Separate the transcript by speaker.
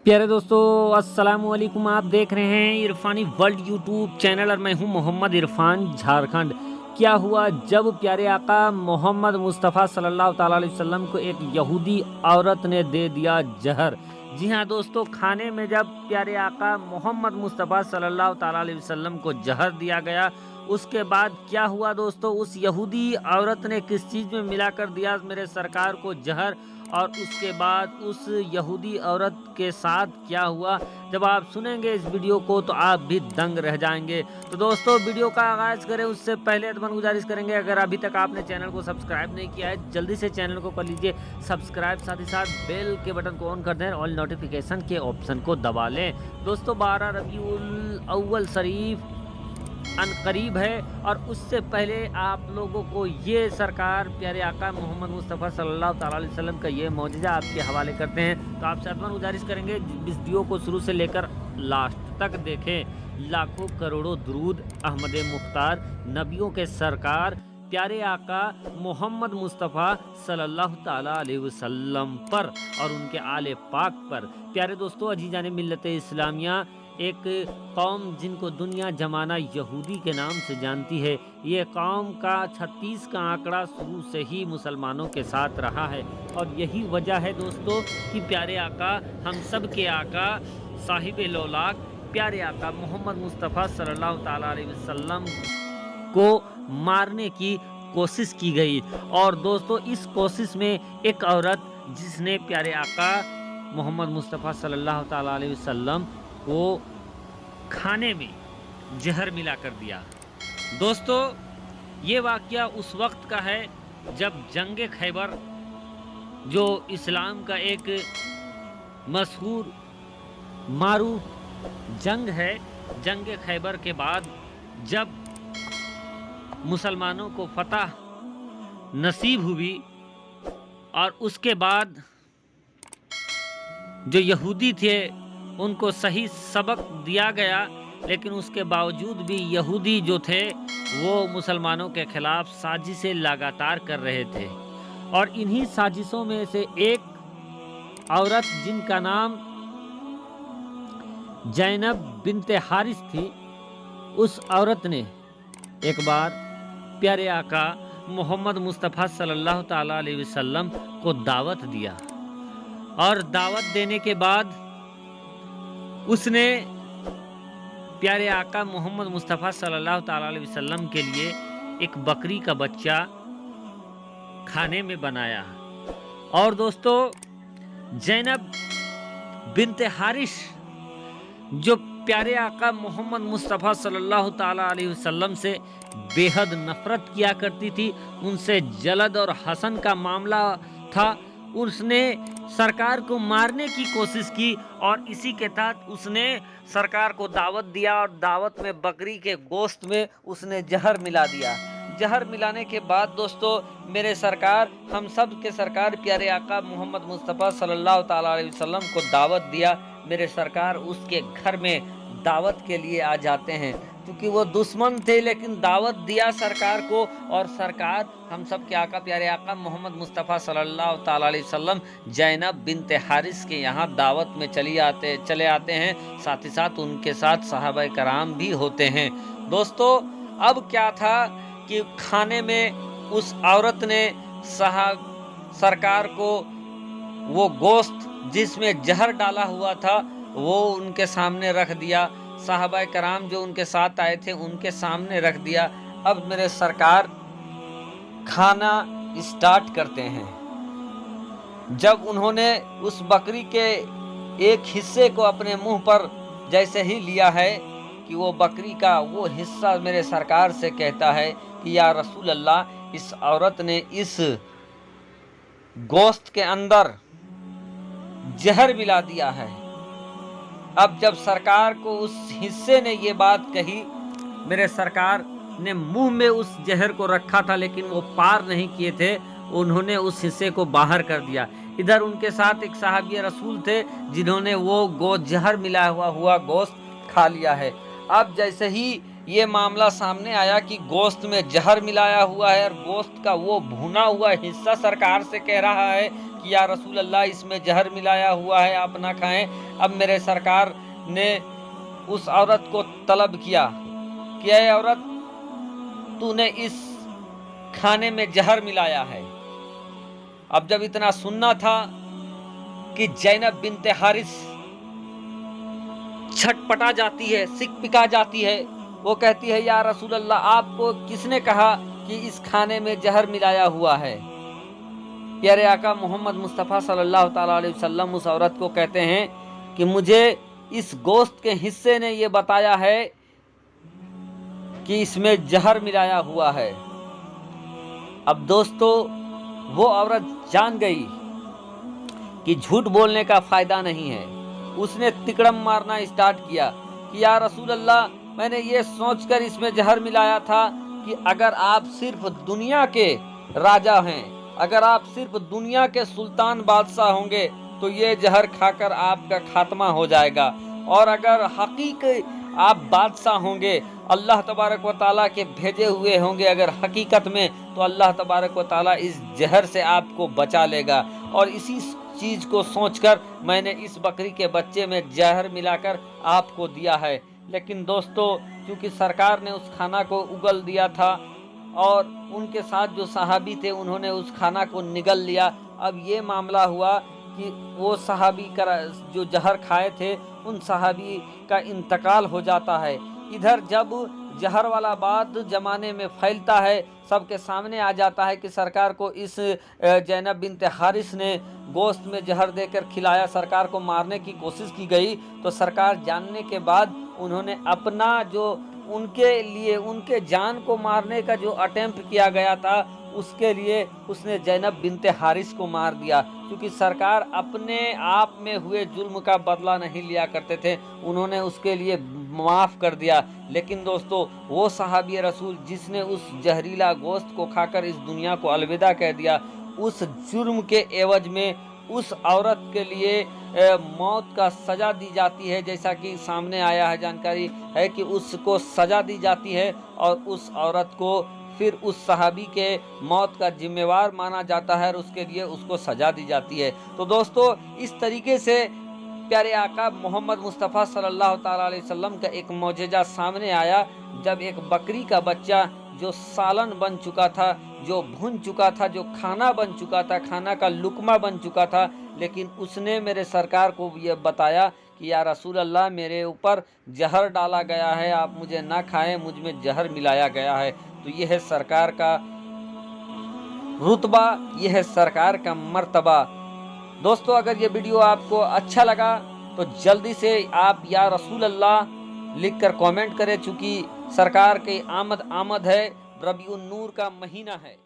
Speaker 1: प्यारे दोस्तों, अस्सलाम वालेकुम। आप देख रहे हैं इरफानी वर्ल्ड यूट्यूब चैनल और मैं हूं मोहम्मद इरफान, झारखंड। क्या हुआ जब प्यारे आका मोहम्मद मुस्तफ़ा सल्लल्लाहु ताला अलैहि वसल्लम को एक यहूदी औरत ने दे दिया जहर। जी हाँ दोस्तों, खाने में जब प्यारे आका मोहम्मद मुस्तफ़ा सल्लल्लाहु ताला अलैहि वसल्लम को जहर दिया गया, उसके बाद क्या हुआ दोस्तों, उस यहूदी औरत ने किस चीज़ में मिलाकर दिया मेरे सरकार को जहर, और उसके बाद उस यहूदी औरत के साथ क्या हुआ, जब आप सुनेंगे इस वीडियो को तो आप भी दंग रह जाएंगे। तो दोस्तों, वीडियो का आगाज़ करें उससे पहले अदबन गुजारिश करेंगे, अगर अभी तक आपने चैनल को सब्सक्राइब नहीं किया है जल्दी से चैनल को कर लीजिए सब्सक्राइब, साथ ही साथ बेल के बटन को ऑन कर दें, ऑल नोटिफिकेशन के ऑप्शन को दबा लें। दोस्तों, 12 रबीउल अव्वल शरीफ अनकरीब है, और उससे पहले आप लोगों को ये सरकार प्यारे आका मोहम्मद मुस्तफ़ा सल्लल्लाहु ताला अलैहि वसल्लम का ये मौजज़ा आपके हवाले करते हैं। तो आपसे अदबन गुजारिश करेंगे इस वीडियो को शुरू से लेकर लास्ट तक देखें। लाखों करोड़ों दुरूद अहमद मुख्तार नबियों के सरकार प्यारे आका मोहम्मद मुस्तफ़ा सल्लल्लाहु ताला अलैहि वसल्लम पर और उनके आले पाक पर। प्यारे दोस्तों, अजीज़ान मिल्लत इस्लामिया, एक कौम जिनको दुनिया जमाना यहूदी के नाम से जानती है, ये कौम का 36 का आंकड़ा शुरू से ही मुसलमानों के साथ रहा है, और यही वजह है दोस्तों कि प्यारे आका, हम सब के आका, साहिब लौलाक प्यारे आका मोहम्मद मुस्तफ़ा सल्लल्लाहु ताला अलैहि वसल्लम को मारने की कोशिश की गई। और दोस्तों, इस कोशिश में एक औरत जिसने प्यारे आका मोहम्मद मुस्तफ़ा सल्लल्लाहु ताला अलैहि वसल्लम को खाने में जहर मिला कर दिया। दोस्तों, ये वाक़या उस वक्त का है जब जंग खैबर, जो इस्लाम का एक मशहूर मारूफ जंग है, जंग खैबर के बाद जब मुसलमानों को फतह नसीब हुई, और उसके बाद जो यहूदी थे उनको सही सबक दिया गया, लेकिन उसके बावजूद भी यहूदी जो थे वो मुसलमानों के खिलाफ साजिशें लगातार कर रहे थे। और इन्हीं साजिशों में से एक औरत जिनका नाम जैनब बिनते हारिस थी, उस औरत ने एक बार प्यारे आका मोहम्मद मुस्तफ़ा सल्लल्लाहु ताला अलैहि वसल्लम को दावत दिया, और दावत देने के बाद उसने प्यारे आका मोहम्मद मुस्तफ़ा सल्लल्लाहु ताला अलैहि वसल्लम के लिए एक बकरी का बच्चा खाने में बनाया। और दोस्तों, जैनब बिनते हारिस जो प्यारे आका मोहम्मद मुस्तफ़ा सल्लल्लाहु ताला अलैहि वसल्लम से बेहद नफ़रत किया करती थी, उनसे जलद और हसन का मामला था, उसने सरकार को मारने की कोशिश की, और इसी के तहत उसने सरकार को दावत दिया, और दावत में बकरी के गोश्त में उसने जहर मिला दिया। जहर मिलाने के बाद दोस्तों, मेरे सरकार, हम सब के सरकार प्यारे आका मोहम्मद मुस्तफ़ा सल्लल्लाहु ताला अलैहि वसल्लम को दावत दिया। मेरे सरकार उसके घर में दावत के लिए आ जाते हैं, क्योंकि वो दुश्मन थे, लेकिन दावत दिया सरकार को, और सरकार हम सब के आका प्यारे आका मोहम्मद मुस्तफ़ा सल्लल्लाहु ताला अलैहि वसल्लम जैनब बिनते हारिस के यहाँ दावत में चले आते हैं। साथ ही साथ उनके साथ सहाबा कराम भी होते हैं। दोस्तों, अब क्या था कि खाने में उस औरत ने सरकार को वो गोश्त जिसमें जहर डाला हुआ था वो उनके सामने रख दिया, साहबा कराम जो उनके साथ आए थे उनके सामने रख दिया। अब मेरे सरकार खाना स्टार्ट करते हैं। जब उन्होंने उस बकरी के एक हिस्से को अपने मुंह पर जैसे ही लिया है कि वो बकरी का वो हिस्सा मेरे सरकार से कहता है कि या रसूल अल्लाह, इस औरत ने इस गोश्त के अंदर जहर मिला दिया है। अब जब सरकार को उस हिस्से ने ये बात कही, मेरे सरकार ने मुंह में उस जहर को रखा था, लेकिन वो पार नहीं किए थे, उन्होंने उस हिस्से को बाहर कर दिया। इधर उनके साथ एक सहाबी रसूल थे जिन्होंने वो जहर मिला हुआ गोश्त खा लिया है। अब जैसे ही ये मामला सामने आया कि गोश्त में जहर मिलाया हुआ है और गोश्त का वो भुना हुआ हिस्सा सरकार से कह रहा है कि या रसूल अल्लाह इसमें जहर मिलाया हुआ है, आप ना खाएं। अब मेरे सरकार ने उस औरत को तलब किया कि ऐ औरत, तूने इस खाने में जहर मिलाया है। अब जब इतना सुनना था कि ज़ैनब बिन्ते हारिस छटपटा जाती है, सिकपिका जाती है। वो कहती है या रसूल अल्लाह, आपको किसने कहा कि इस खाने में जहर मिलाया हुआ है? प्यारे आका मोहम्मद मुस्तफ़ा सल्लल्लाहु ताला अलैहि वसल्लम उस औरत को कहते हैं कि मुझे इस गोश्त के हिस्से ने ये बताया है कि इसमें जहर मिलाया हुआ है। अब दोस्तों, वो औरत जान गई कि झूठ बोलने का फ़ायदा नहीं है। उसने तिकड़म मारना स्टार्ट किया कि या रसूल अल्लाह, मैंने ये सोचकर इसमें जहर मिलाया था कि अगर आप सिर्फ दुनिया के राजा हैं, अगर आप सिर्फ दुनिया के सुल्तान बादशाह होंगे तो ये जहर खाकर आपका खात्मा हो जाएगा, और अगर हकीकी आप बादशाह होंगे, अल्लाह तबारक व ताला के भेजे हुए होंगे अगर हकीकत में, तो अल्लाह तबारक व ताला इस जहर से आपको बचा लेगा। और इसी चीज़ को सोचकर मैंने इस बकरी के बच्चे में जहर मिलाकर आपको दिया है। लेकिन दोस्तों, क्योंकि सरकार ने उस खाना को उगल दिया था और उनके साथ जो सहाबी थे उन्होंने उस खाना को निगल लिया। अब ये मामला हुआ कि वो सहाबी का जो जहर खाए थे उन सहाबी का इंतकाल हो जाता है। इधर जब जहर वाला बात ज़माने में फैलता है, सबके सामने आ जाता है कि सरकार को इस ज़ैनब बिन्ते हारिस ने गोश्त में जहर देकर खिलाया, सरकार को मारने की कोशिश की गई। तो सरकार जानने के बाद उन्होंने अपना जो उनके लिए उनके जान को मारने का जो अटेम्प्ट किया गया था उसके लिए उसने ज़ैनब बिन्ते हारिस को मार दिया, क्योंकि सरकार अपने आप में हुए जुल्म का बदला नहीं लिया करते थे, उन्होंने उसके लिए माफ़ कर दिया। लेकिन दोस्तों, वो सहाबी रसूल जिसने उस जहरीला गोश्त को खाकर इस दुनिया को अलविदा कह दिया, उस जुर्म के एवज में उस औरत के लिए मौत का सज़ा दी जाती है। जैसा कि सामने आया है, जानकारी है कि उसको सज़ा दी जाती है और उस औरत को फिर उस सहाबी के मौत का जिम्मेवार माना जाता है और उसके लिए उसको सज़ा दी जाती है। तो दोस्तों, इस तरीके से प्यारे आका मोहम्मद मुस्तफ़ा सल्लल्लाहु ताला अलैहि वसल्लम का एक मौजज़ा सामने आया, जब एक बकरी का बच्चा जो सालन बन चुका था, जो भुन चुका था, जो खाना बन चुका था, खाना का लुकमा बन चुका था, लेकिन उसने मेरे सरकार को ये बताया कि या रसूल अल्लाह, मेरे ऊपर जहर डाला गया है, आप मुझे ना खाएं, मुझ में जहर मिलाया गया है। तो यह है सरकार का रुतबा, यह है सरकार का मर्तबा। दोस्तों, अगर ये वीडियो आपको अच्छा लगा तो जल्दी से आप या रसूल अल्लाह लिखकर कमेंट करें, चूँकि सरकार की आमद है, रबीउन नूर का महीना है।